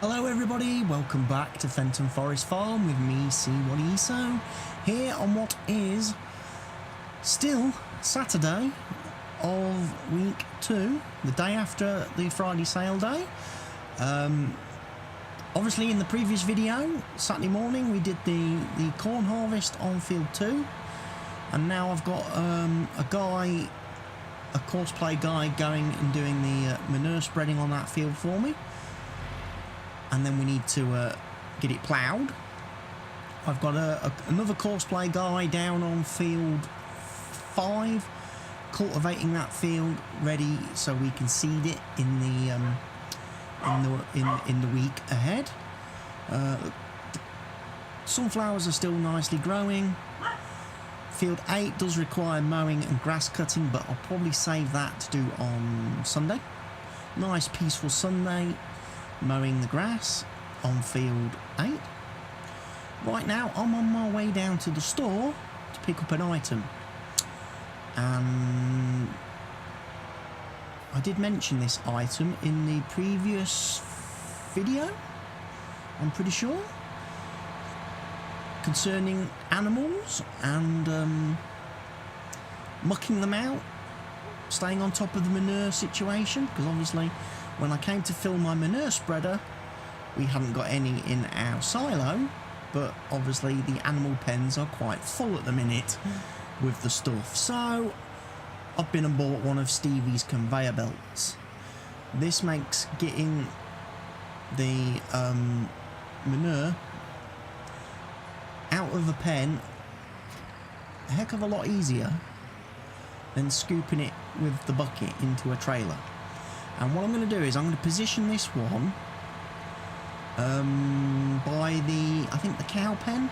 Hello everybody, welcome back to Fenton Forest Farm with me, CWATTYESO, here on what is still Saturday of week 2, the day after the Friday sale day. Obviously in the previous video, Saturday morning, we did the corn harvest on field 2, and now I've got a courseplay guy going and doing the manure spreading on that field for me. And then we need to get it ploughed. I've got another courseplay guy down on field 5, cultivating that field ready so we can seed it in the week ahead. The sunflowers are still nicely growing. Field 8 does require mowing and grass cutting, but I'll probably save that to do on Sunday. Nice peaceful Sunday. Mowing the grass on field 8. Right now I'm on my way down to the store to pick up an item, and I did mention this item in the previous video, I'm pretty sure, concerning animals and mucking them out, staying on top of the manure situation, because obviously when I came to fill my manure spreader, we hadn't got any in our silo, but obviously the animal pens are quite full at the minute with the stuff. So I've been and bought one of Stevie's conveyor belts. This makes getting the manure out of a pen a heck of a lot easier than scooping it with the bucket into a trailer. And what I'm going to do is I'm going to position this one by I think the cow pen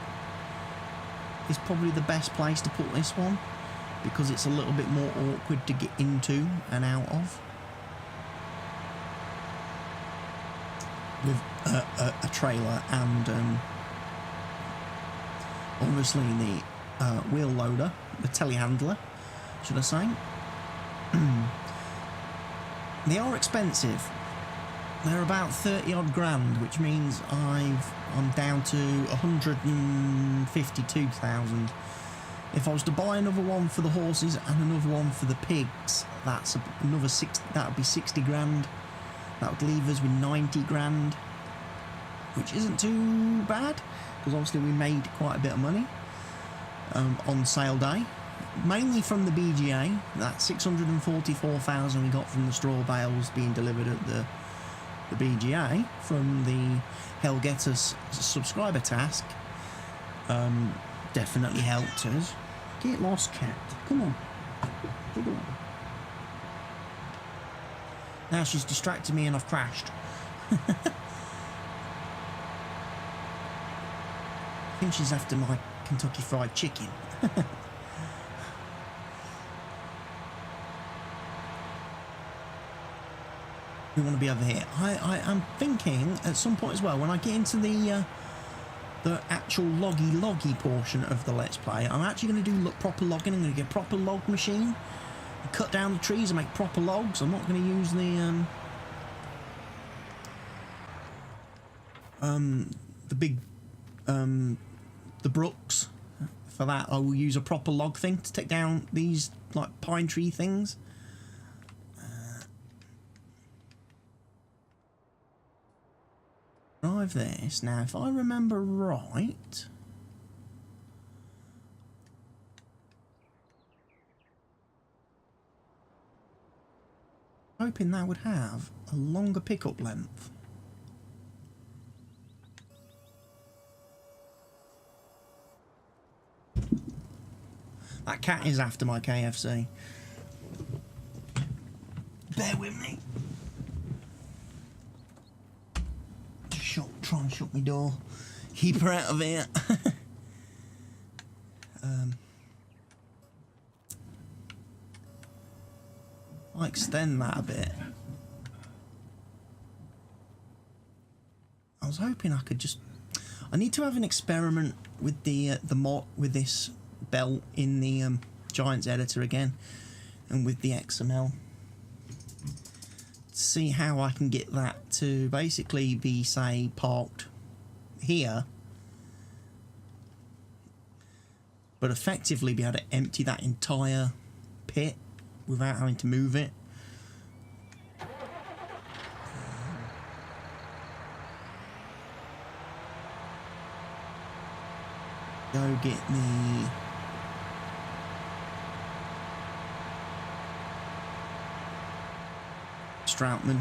is probably the best place to put this one, because it's a little bit more awkward to get into and out of with a trailer and obviously the wheel loader, the telehandler, should I say. They are expensive. They're about 30 odd grand, which means I'm down to 152,000. If I was to buy another one for the horses and another one for the pigs, that's another that would be 60 grand. That would leave us with 90 grand, which isn't too bad, because obviously we made quite a bit of money on sale day. Mainly from the BGA, that 644,000 we got from the straw bales being delivered at the BGA from the Hell Get Us subscriber task, definitely helped us. Get lost, cat. Come on. Come on. Now she's distracted me and I've crashed. I think she's after my Kentucky Fried Chicken. We want to be over here. I'm thinking at some point as well, when I get into the actual loggy portion of the Let's Play, I'm actually going to do proper logging. I'm going to get a proper log machine, and cut down the trees and make proper logs. I'm not going to use the big the brooks for that. I will use a proper log thing to take down these like pine tree things. Drive this. Now, if I remember right, hoping that would have a longer pickup length. That cat is after my KFC. Bear with me. Try and shut my door. Keep her out of here. I'll extend that a bit. I was hoping I could just... I need to have an experiment with the mod with this belt in the Giants editor again, and with the XML. see how I can get that to basically be, say, parked here, but effectively be able to empty that entire pit without having to move it. Go get me Stroutman.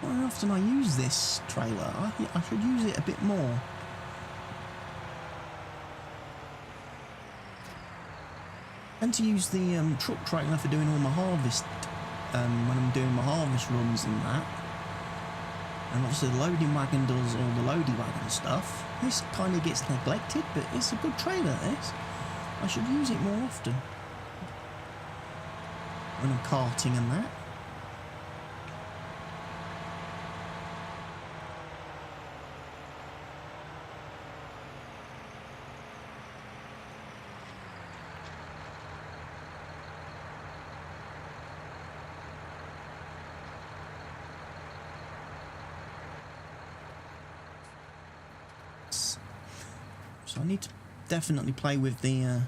How often I use this trailer? I should use it a bit more. And to use the truck trailer for doing all my harvest, when I'm doing my harvest runs and that. And obviously the loading wagon does all the loading wagon stuff. This kind of gets neglected, but it's a good trailer, this. I should use it more often when I'm carting and that. So I need to definitely play with the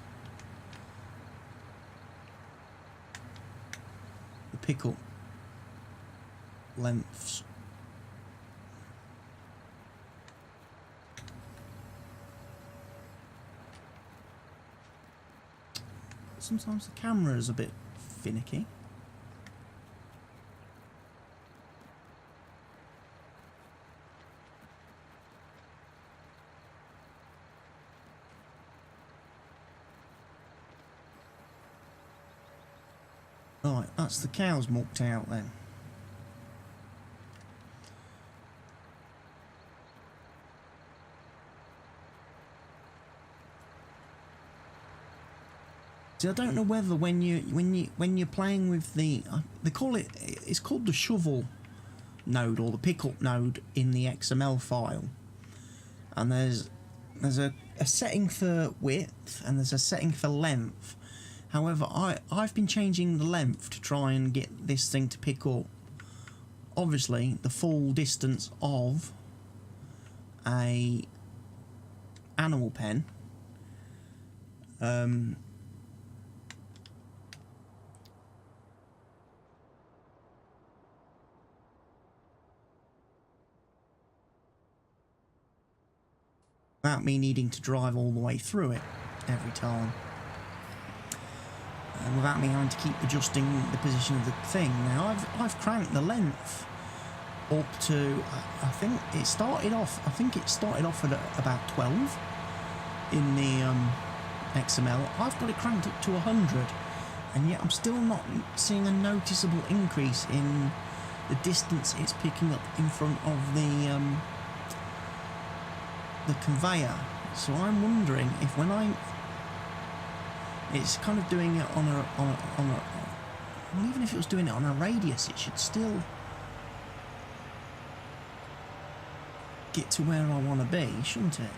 pickup lengths. Sometimes the camera is a bit finicky. Right, that's the cows mucked out then. See, I don't know whether when you're playing with the they call it, it's called the shovel node or the pickup node in the XML file, and there's a setting for width and there's a setting for length. However, I've been changing the length to try and get this thing to pick up, obviously, the full distance of a animal pen. Without me needing to drive all the way through it every time. Without me having to keep adjusting the position of the thing. Now I've cranked the length up to, I think it started off at about 12 in the XML. I've got it cranked up to 100, and yet I'm still not seeing a noticeable increase in the distance it's picking up in front of the conveyor. So I'm wondering if when it's kind of doing it on a well, even if it was doing it on a radius, it should still get to where I want to be, shouldn't it?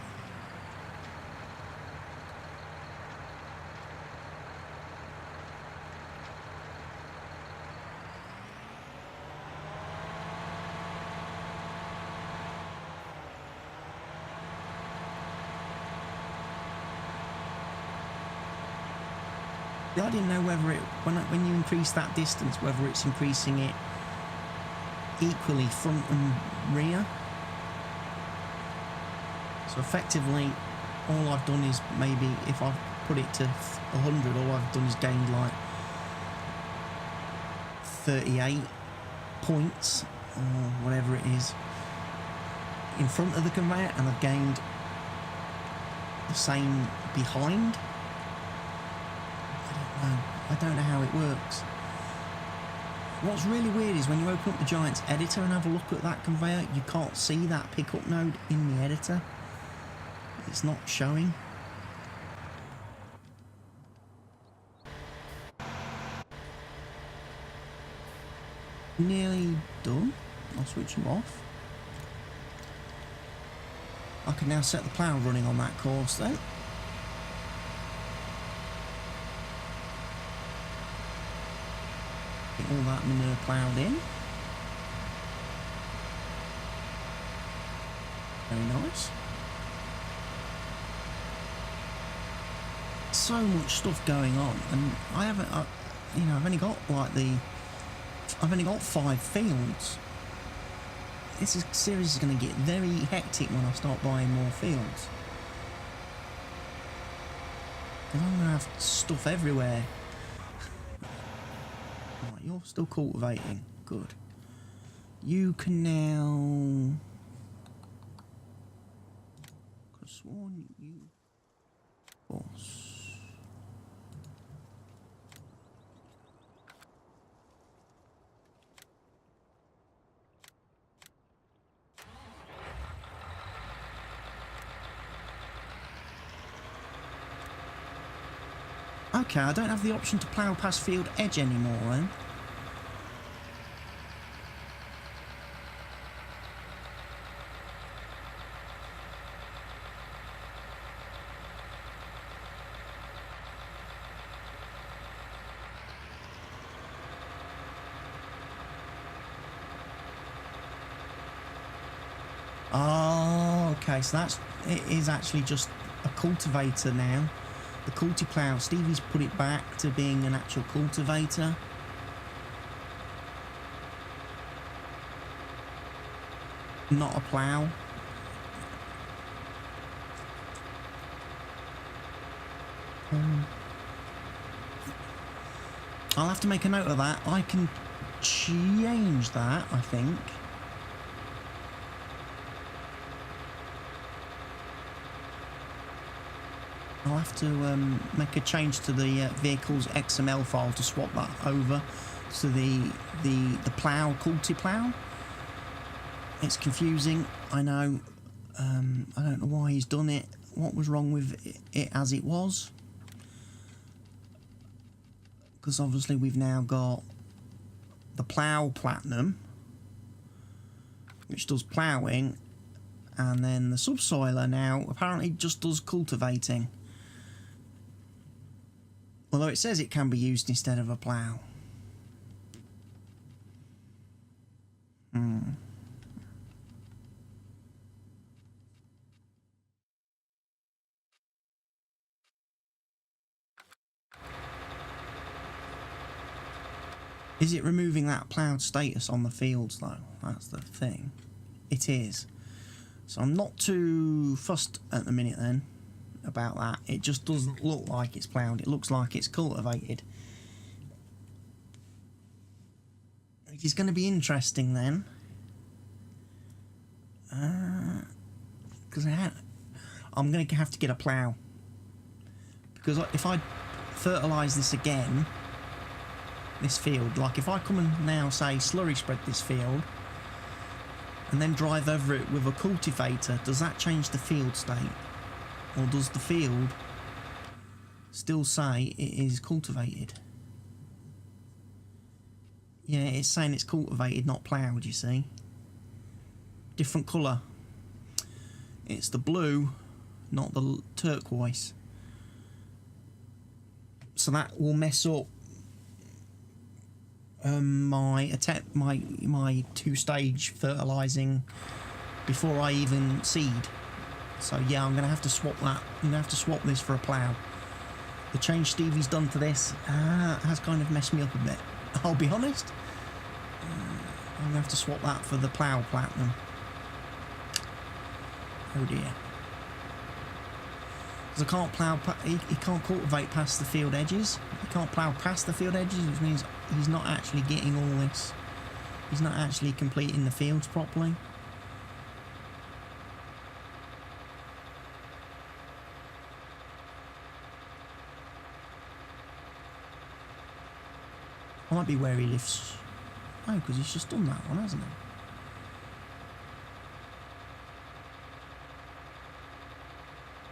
I didn't know whether it, when you increase that distance, whether it's increasing it equally front and rear. So effectively, all I've done is maybe, if I put it to 100, all I've done is gained like 38 points, or whatever it is, in front of the conveyor, and I've gained the same behind. I don't know how it works. What's really weird is when you open up the Giants editor and have a look at that conveyor, you can't see that pickup node in the editor. It's not showing. Nearly done. I'll switch them off. I can now set the plough running on that course then. Get all that manure ploughed in. Very nice. So much stuff going on, and I haven't, you know, I've only got like I've only got 5 fields. This series is going to get very hectic when I start buying more fields. Because I'm going to have stuff everywhere. Right, you're still cultivating. Good. You can now... Could have sworn you... Boss. Okay, I don't have the option to plough past field edge anymore then. Oh, okay, so it is actually just a cultivator now. The culti-plough, Stevie's put it back to being an actual cultivator. Not a plough. I'll have to make a note of that. I can change that, I think. I'll have to make a change to the vehicle's XML file to swap that over to the plough, culti-plough. It's confusing, I know. I don't know why he's done it. What was wrong with it as it was? Because obviously we've now got the plough platinum, which does ploughing, and then the subsoiler now apparently just does cultivating. Although it says it can be used instead of a plough. Is it removing that ploughed status on the fields though? That's the thing. It is. So I'm not too fussed at the minute then about that. It just doesn't look like it's ploughed. It looks like it's cultivated. Which is going to be interesting then. Because I'm going to have to get a plough. Because if I fertilise this again, this field, like if I come and now say slurry spread this field and then drive over it with a cultivator, does that change the field state? Or does the field still say it is cultivated? Yeah, it's saying it's cultivated, not ploughed, you see. Different colour. It's the blue, not the turquoise. So that will mess up my 2-stage fertilising before I even seed. So yeah, I'm going to have to swap that. I'm going to have to swap this for a plough. The change Stevie's done to this has kind of messed me up a bit. I'll be honest. I'm going to have to swap that for the plough platinum. Oh dear. Because I can't plough, he can't cultivate past the field edges. He can't plough past the field edges, which means he's not actually getting all this. He's not actually completing the fields properly. Might be where he lifts. Oh, because he's just done that one, hasn't he?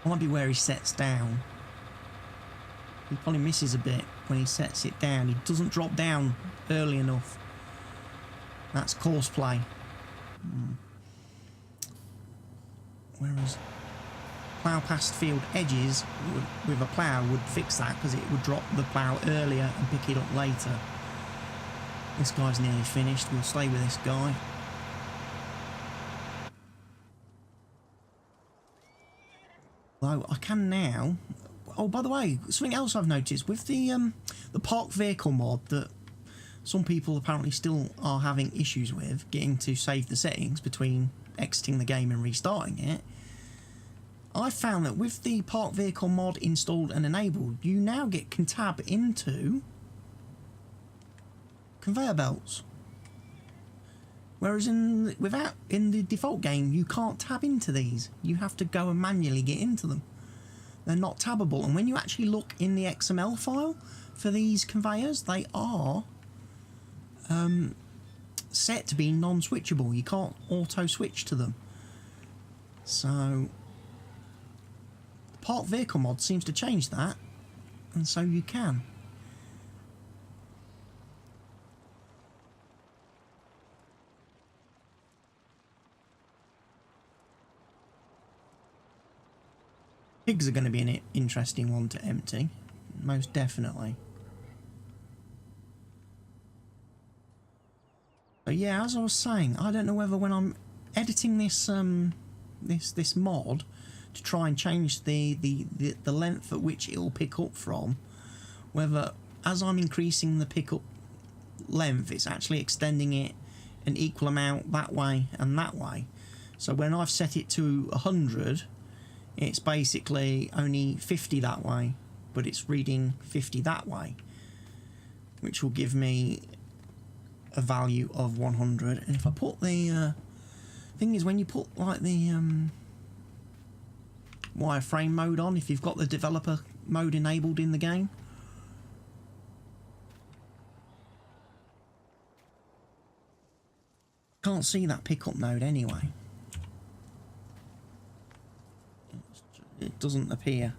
Might be where he sets down. He probably misses a bit when he sets it down. He doesn't drop down early enough. That's course play. Whereas plough past field edges with a plough would fix that, because it would drop the plough earlier and pick it up later. This guy's nearly finished. We'll stay with this guy. Although I can now... Oh, by the way, something else I've noticed with the parked vehicle mod that some people apparently still are having issues with, getting to save the settings between exiting the game and restarting it. I found that with the parked vehicle mod installed and enabled, you now can tab into conveyor belts. Whereas in the default game, you can't tab into these. You have to go and manually get into them. They're not tabbable, and when you actually look in the XML file for these conveyors, they are set to be non-switchable. You can't auto-switch to them. So the parked vehicle mod seems to change that, and so you can. Pigs are going to be an interesting one to empty, most definitely. But yeah, as I was saying, I don't know whether when I'm editing this this mod to try and change the length at which it will pick up from, whether as I'm increasing the pickup length, it's actually extending it an equal amount that way and that way. So when I've set it to 100. It's basically only 50 that way, but it's reading 50 that way, which will give me a value of 100. And if I put the thing is, when you put like the wireframe mode on, if you've got the developer mode enabled in the game, can't see that pickup node anyway. It doesn't appear.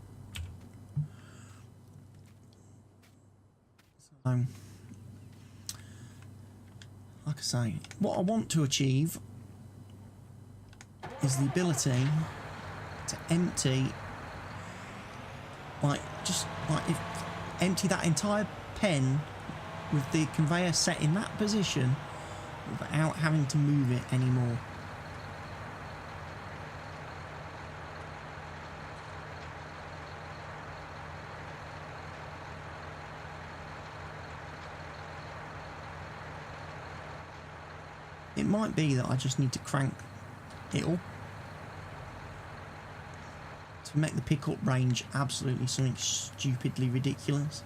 So, like I say, what I want to achieve is the ability to empty, empty that entire pen with the conveyor set in that position without having to move it anymore. It might be that I just need to crank it up to make the pickup range absolutely something stupidly ridiculous.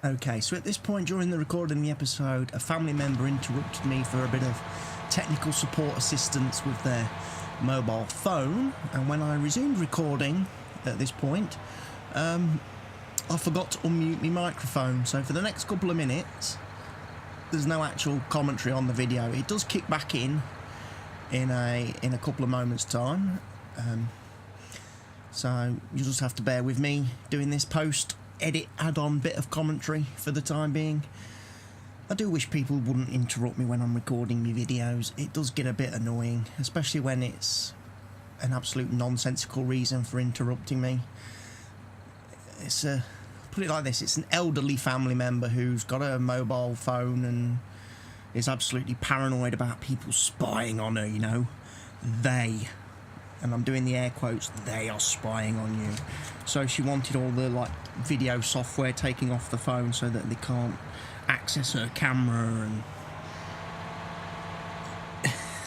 Okay, so at this point during the recording of the episode, a family member interrupted me for a bit of technical support assistance with their mobile phone, and when I resumed recording at this point, I forgot to unmute my microphone, so for the next couple of minutes there's no actual commentary on the video. It does kick back in a couple of moments time, so you just have to bear with me doing this post edit add-on bit of commentary for the time being. I do wish people wouldn't interrupt me when I'm recording my videos. It does get a bit annoying, especially when it's an absolute nonsensical reason for interrupting me. It's put it like this, it's an elderly family member who's got a mobile phone and is absolutely paranoid about people spying on her, you know. They, and I'm doing the air quotes, they are spying on you. So she wanted all the like video software taking off the phone so that they can't access her camera and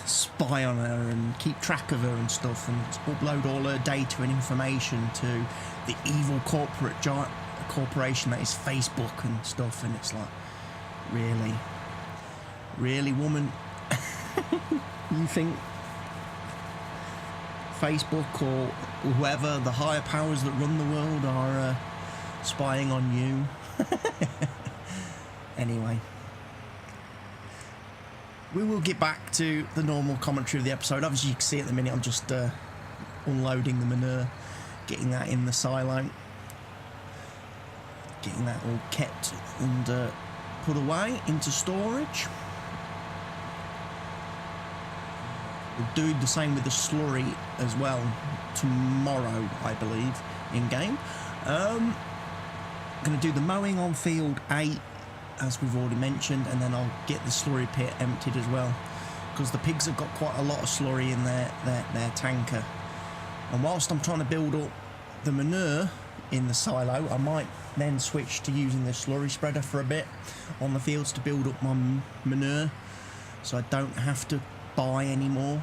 spy on her and keep track of her and stuff, and upload all her data and information to the evil corporation that is Facebook and stuff. And it's like, really woman, you think Facebook or whoever, the higher powers that run the world, are spying on you? Anyway, we will get back to the normal commentary of the episode. Obviously you can see at the minute I'm just unloading the manure, getting that in the silo, getting that all kept and put away into storage. We'll do the same with the slurry as well tomorrow, I believe, in game. Going to do the mowing on field 8, as we've already mentioned, and then I'll get the slurry pit emptied as well, because the pigs have got quite a lot of slurry in their tanker. And whilst I'm trying to build up the manure in the silo, I might then switch to using the slurry spreader for a bit on the fields to build up my manure, so I don't have to buy anymore.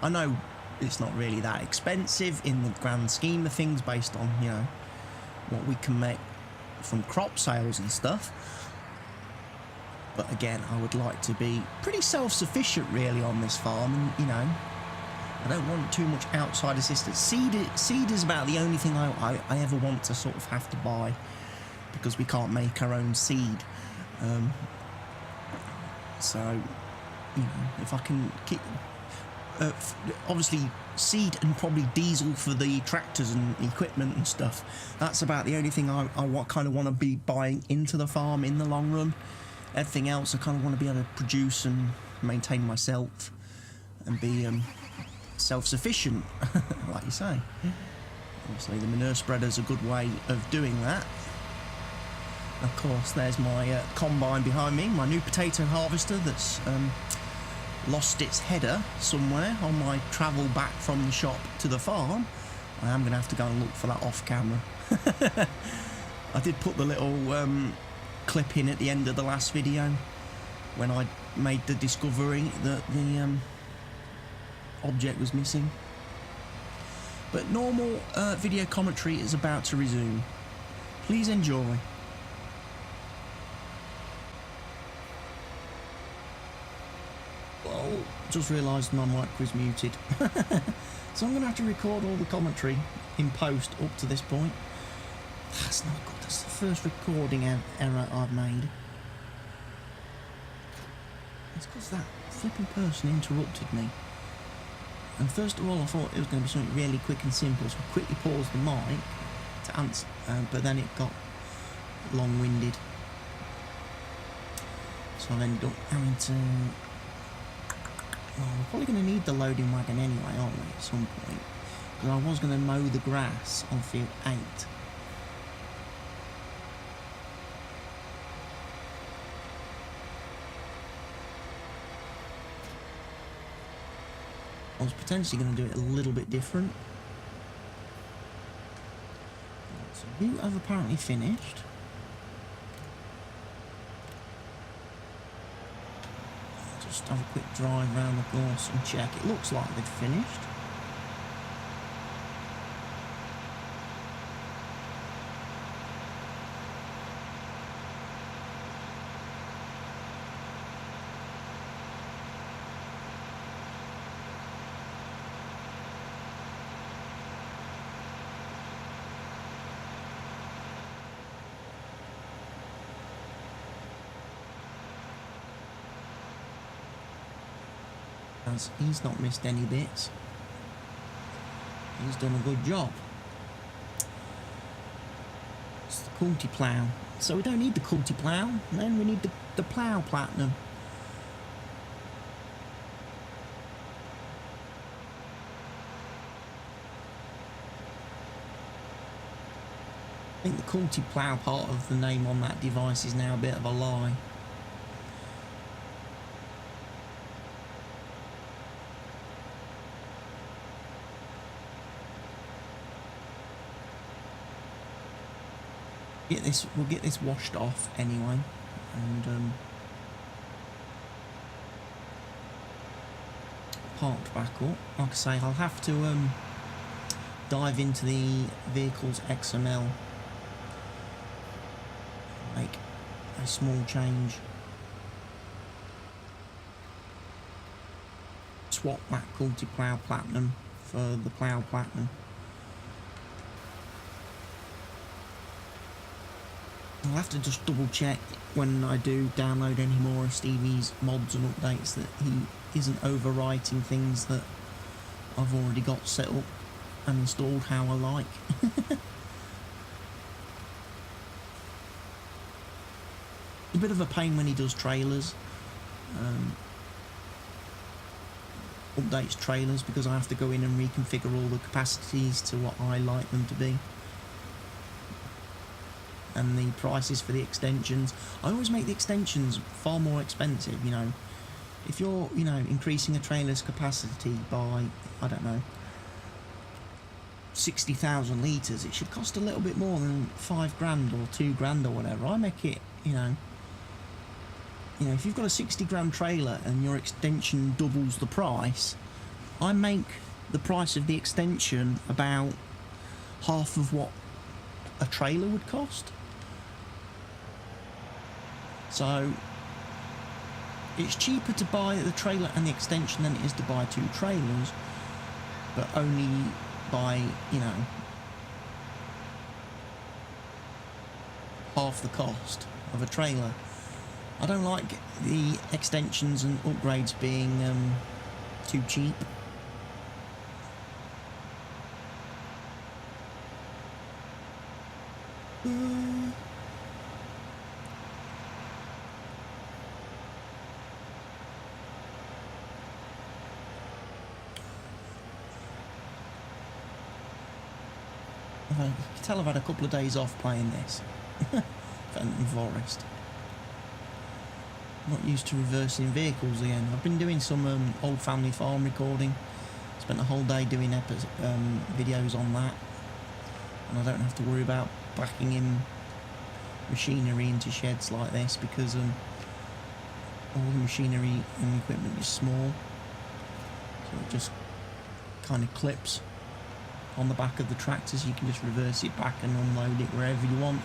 I know it's not really that expensive in the grand scheme of things, based on, you know, what we can make from crop sales and stuff. But again, I would like to be pretty self-sufficient really on this farm, and you know, I don't want too much outside assistance. Seed is about the only thing I ever want to sort of have to buy, because we can't make our own seed. So, you know, if I can keep... obviously seed and probably diesel for the tractors and equipment and stuff, that's about the only thing I kind of want to be buying into the farm in the long run. Everything else I kind of want to be able to produce and maintain myself and be self-sufficient, like you say. Obviously the manure spreader's a good way of doing that. Of course, there's my combine behind me, my new potato harvester that's lost its header somewhere on my travel back from the shop to the farm. I am going to have to go and look for that off camera. I did put the little clip in at the end of the last video when I made the discovery that the object was missing. But normal video commentary is about to resume. Please enjoy. Well, just realised my mic was muted. So I'm going to have to record all the commentary in post up to this point. That's not good. That's the first recording error I've made. It's because that flipping person interrupted me. And first of all, I thought it was going to be something really quick and simple, so I quickly paused the mic to answer, but then it got long-winded. So I've ended up having to... Well, we're probably going to need the loading wagon anyway, aren't we, at some point? Because I was going to mow the grass on field 8. I was potentially going to do it a little bit different. So you have apparently finished. I'll just have a quick drive around the course and check. It looks like they've finished. He's not missed any bits. He's done a good job. It's the culti plough. So we don't need the culti plough, then we need the plough platinum. I think the culti plough part of the name on that device is now a bit of a lie. We'll get this washed off anyway, and parked back up. Like I say, I'll have to dive into the vehicle's XML, make a small change, swap that culti plough platinum for the plough platinum. I'll have to just double check when I do download any more of Stevie's mods and updates that he isn't overwriting things that I've already got set up and installed how I like. A bit of a pain when he does trailers, updates trailers, because I have to go in and reconfigure all the capacities to what I like them to be. and the prices for the extensions. I always make the extensions far more expensive, you know. If you're, you know, increasing a trailer's capacity by, I don't know, 60,000 litres, it should cost a little bit more than 5 grand or 2 grand or whatever. I make it, you know, if you've got a 60 grand trailer and your extension doubles the price, I make the price of the extension about half of what a trailer would cost. So it's cheaper to buy the trailer and the extension than it is to buy 2 trailers, but only by, you know, half the cost of a trailer. I don't like the extensions and upgrades being too cheap. I can tell I've had a couple of days off playing this. Fenton Forest. Not used to reversing vehicles again. I've been doing some old family farm recording. Spent a whole day doing videos on that, and I don't have to worry about backing in machinery into sheds like this because all the machinery and equipment is small, so it just kind of clips on the back of the tractor, so you can just reverse it back and unload it wherever you want.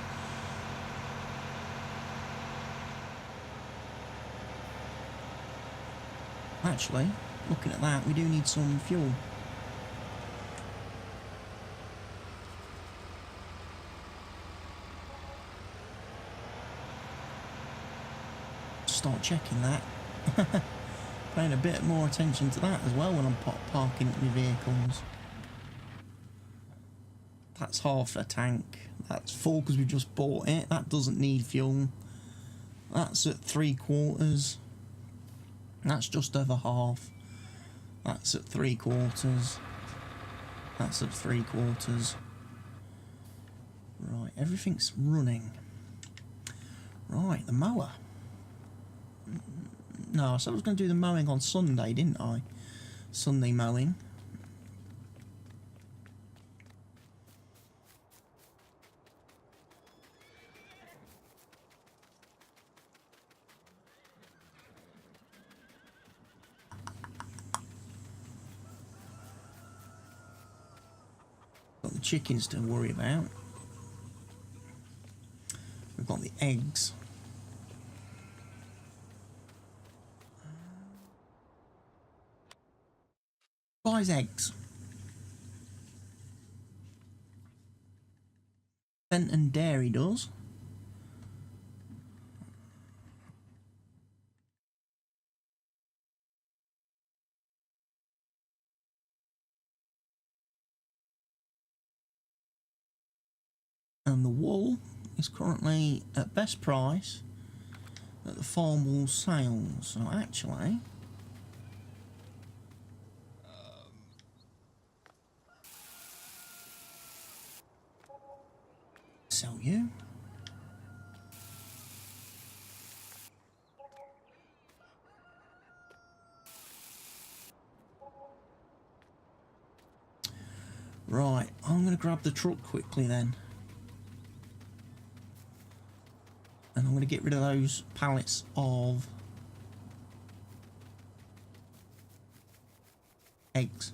Actually, looking at that, we do need some fuel. Start checking that. Paying a bit more attention to that as well when I'm parking my vehicles. That's half a tank. That's full because we just bought it. That doesn't need fuel. That's at 3/4. That's just over half. That's at 3/4. That's at 3/4. Right, everything's running. Right, the mower. No, I said I was going to do the mowing on Sunday, didn't I? Sunday mowing. Got the chickens to worry about. We've got the eggs. Buys eggs. Fenton Dairy does. And the wool is currently at best price at the farm wool sales. So actually, sell you. Right, I'm going to grab the truck quickly then. And I'm going to get rid of those pallets of eggs.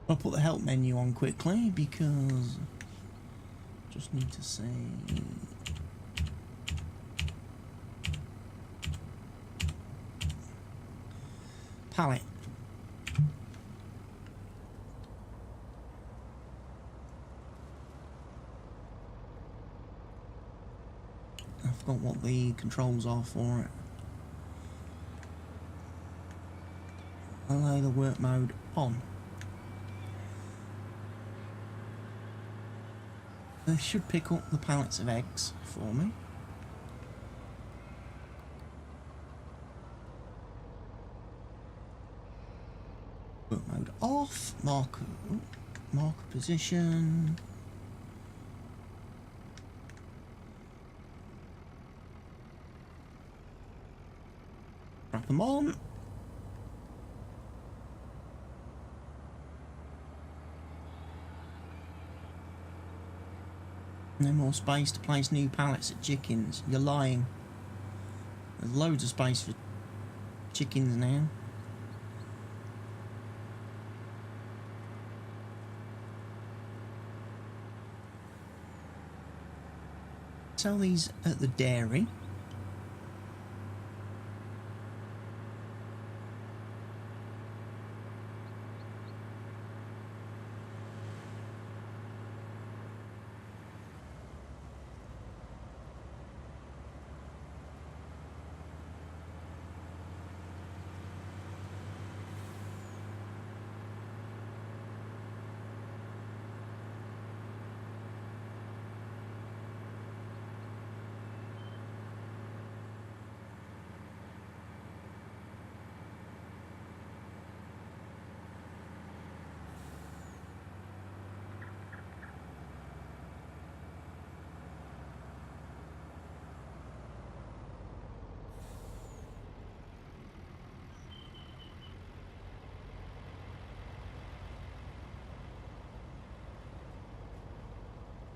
I'll put the help menu on quickly because just need to see pallet. forgot what the controls are for it. Allow the work mode on. They should pick up the pallets of eggs for me. Work mode off. Mark position. Wrap them on. No more space to place new pallets at chickens. You're lying. There's loads of space for chickens now. Sell these at the dairy.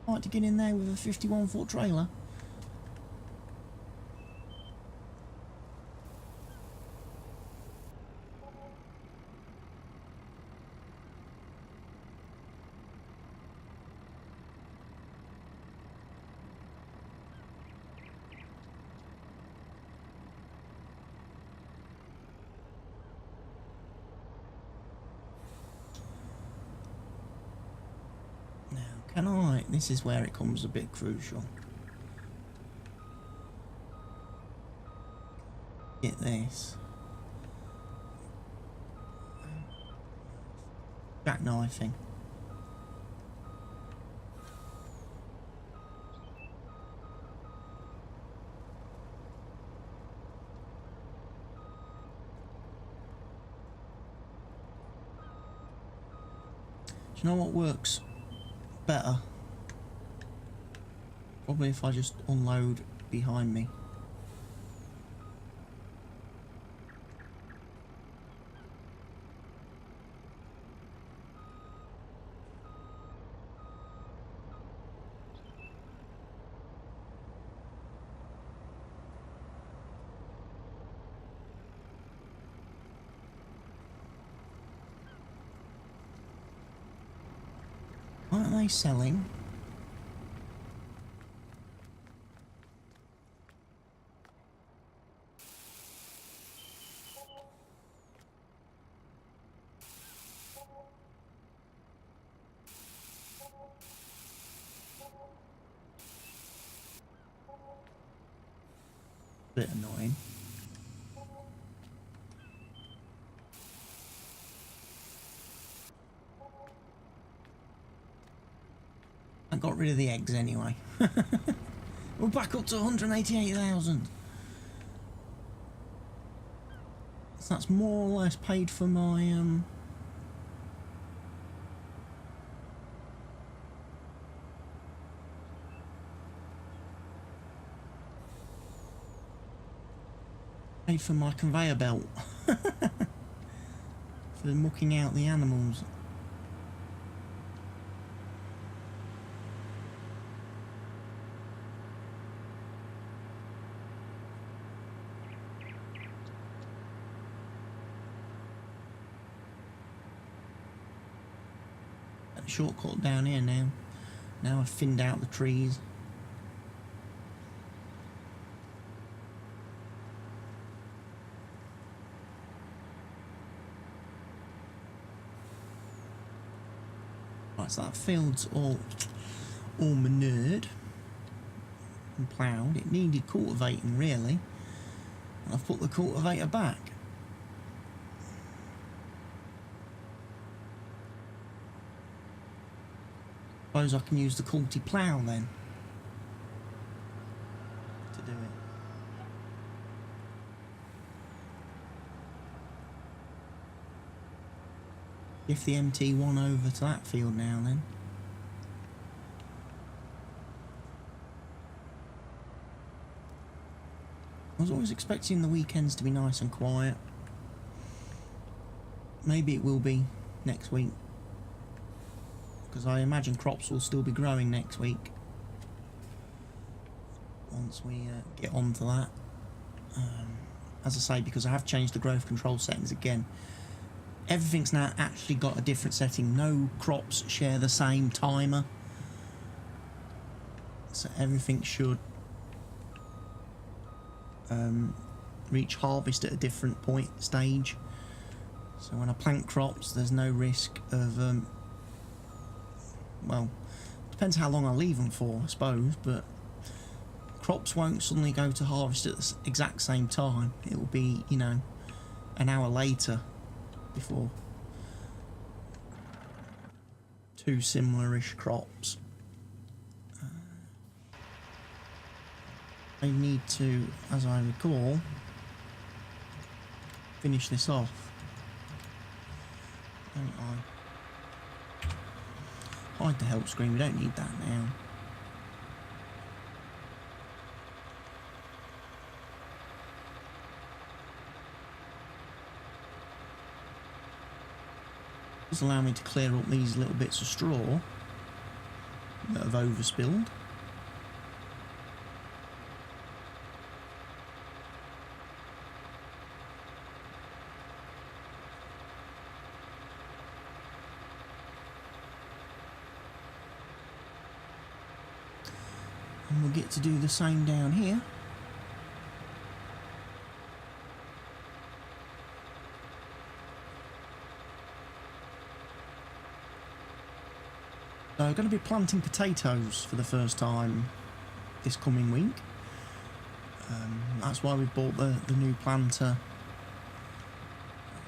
I like to get in there with a 51-foot trailer. Can I? This is where it comes a bit crucial. Get this. Jackknifing. Do you know what works better? Probably if I just unload behind me. Aren't they selling? Bit annoying. I got rid of the eggs anyway. We're back up to 188,000. So that's more or less paid for my paid for my conveyor belt. For mucking out the animals. Shortcut down here now. Now I've thinned out the trees. Right, so that field's all manured. and ploughed. It needed cultivating really. And I've put the cultivator back. Suppose I can use the culti plough then to do it. If the MT1 over to that field now then. I was always expecting the weekends to be nice and quiet. Maybe it will be next week, because I imagine crops will still be growing next week once we get on to that. As I say, because I have changed the growth control settings again, everything's now actually got a different setting. No crops share the same timer, so everything should reach harvest at a different stage. So when I plant crops, there's no risk of well, depends how long I leave them for, I suppose, but crops won't suddenly go to harvest at the exact same time. It will be, you know, an hour later before two similar-ish crops. I need to, as I recall, finish this off, don't I? Hide the help screen, we don't need that now. Just allow me to clear up these little bits of straw that have overspilled. And we'll get to do the same down here. So I'm going to be planting potatoes for the first time this coming week. That's why we've bought the new planter,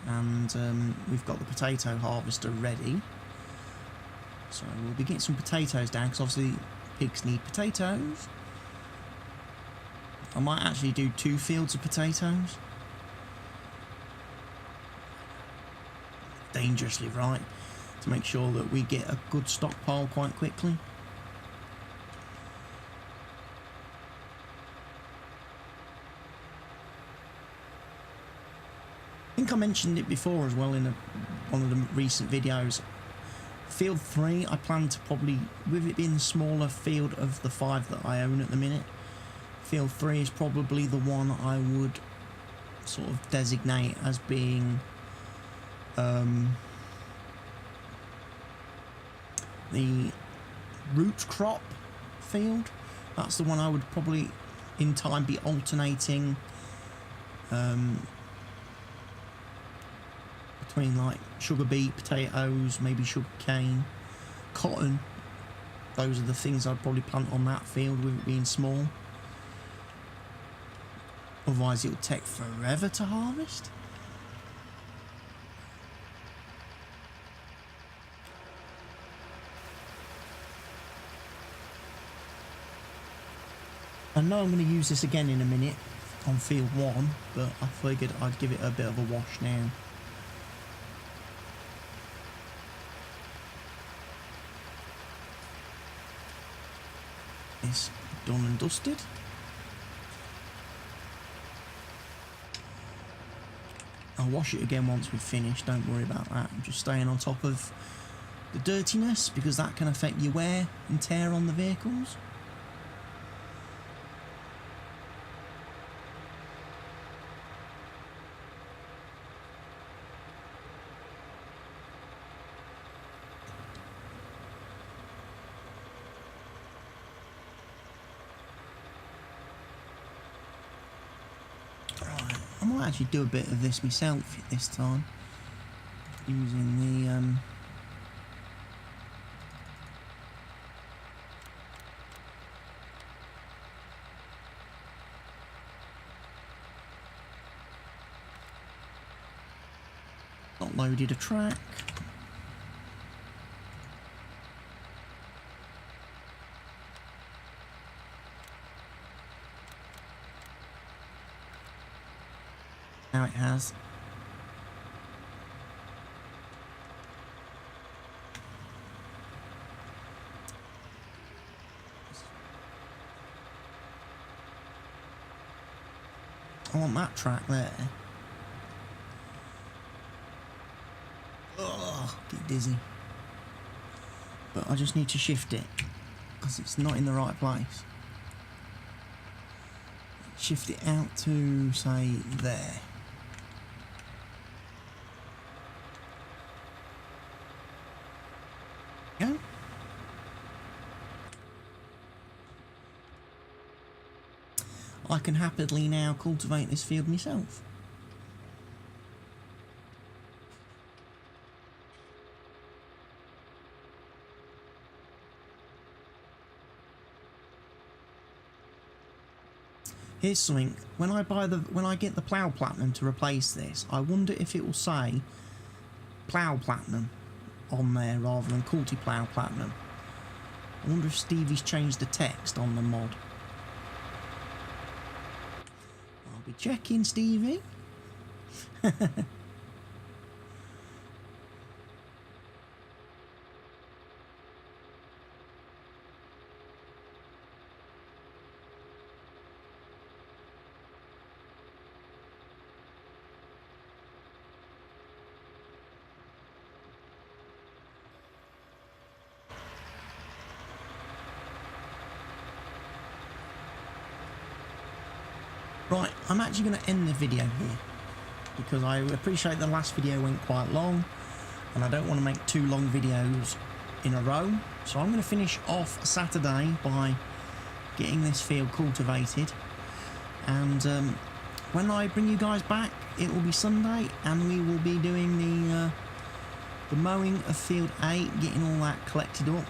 and we've got the potato harvester ready. So we'll be getting some potatoes down, because obviously pigs need potatoes. I might actually do 2 fields of potatoes. Dangerously right, to make sure that we get a good stockpile quite quickly. I think I mentioned it before as well in one of the recent videos. Field 3, I plan to probably, with it being the smaller field of the 5 that I own at the minute, Field 3 is probably the one I would sort of designate as being the root crop field. That's the one I would probably in time be alternating between like sugar beet, potatoes, maybe sugar cane, cotton. Those are the things I'd probably plant on that field with it being small. Otherwise it would take forever to harvest. I know I'm going to use this again in a minute on field 1, but I figured I'd give it a bit of a wash now. It's done and dusted. I'll wash it again once we've finished, don't worry about that. I'm just staying on top of the dirtiness, because that can affect your wear and tear on the vehicles. I might actually do a bit of this myself this time, using the Not loaded a track. Now it has. I want that track there. Ugh, get dizzy. But I just need to shift it because it's not in the right place. Shift it out to, say, there. Go. I can happily now cultivate this field myself. Here's something. When I get the plough platinum to replace this, I wonder if it will say plough platinum on there rather than culti plough platinum. I wonder if Stevie's changed the text on the mod. I'll be checking, Stevie. Right, I'm actually going to end the video here because I appreciate the last video went quite long and I don't want to make 2 long videos in a row. So I'm going to finish off Saturday by getting this field cultivated, and when I bring you guys back it will be Sunday and we will be doing the mowing of field 8, getting all that collected up.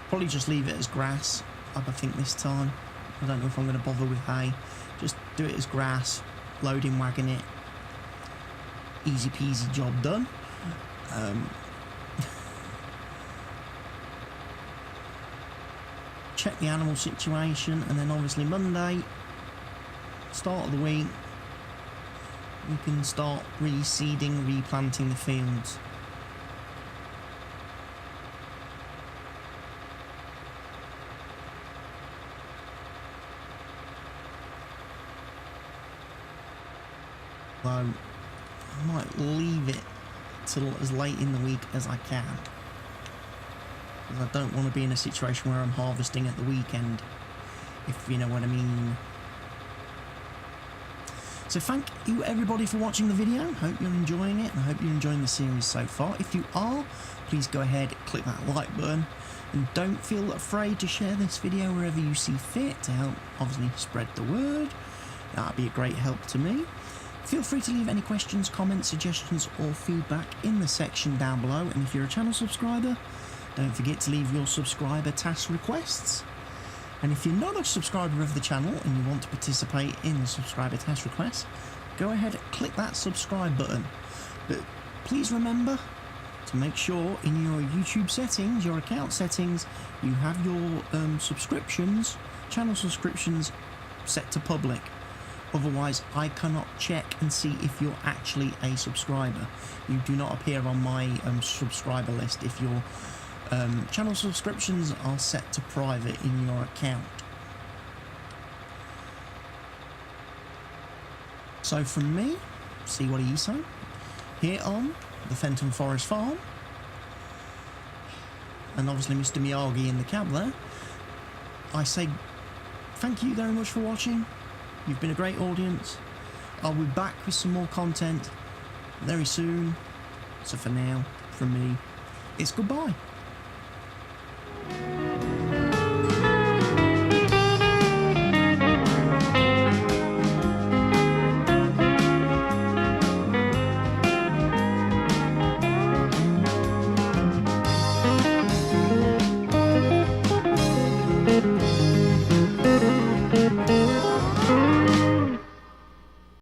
Probably just leave it as grass, I think this time. I don't know if I'm going to bother with hay. Just do it as grass, loading wagon it. Easy peasy job done. Check the animal situation, and then obviously Monday, start of the week, we can start reseeding, replanting the fields. So I might leave it till as late in the week as I can, because I don't want to be in a situation where I'm harvesting at the weekend, if you know what I mean. So thank you everybody for watching the video. Hope you're enjoying it and I hope you're enjoying the series so far. If you are, please go ahead, click that like button, and don't feel afraid to share this video wherever you see fit to help obviously spread the word. That'd be a great help to me. Feel free to leave any questions, comments, suggestions or feedback in the section down below, and if you're a channel subscriber, don't forget to leave your subscriber task requests. And if you're not a subscriber of the channel and you want to participate in the subscriber task requests, go ahead and click that subscribe button. But please remember to make sure in your YouTube settings, your account settings, you have your subscriptions, channel subscriptions set to public. Otherwise, I cannot check and see if you're actually a subscriber. You do not appear on my subscriber list if your channel subscriptions are set to private in your account. So from me, CWATTYESO, here on the Fenton Forest Farm, and obviously Mr. Miyagi in the cab there, I say thank you very much for watching. You've been a great audience. I'll be back with some more content very soon. So for now, from me, it's goodbye.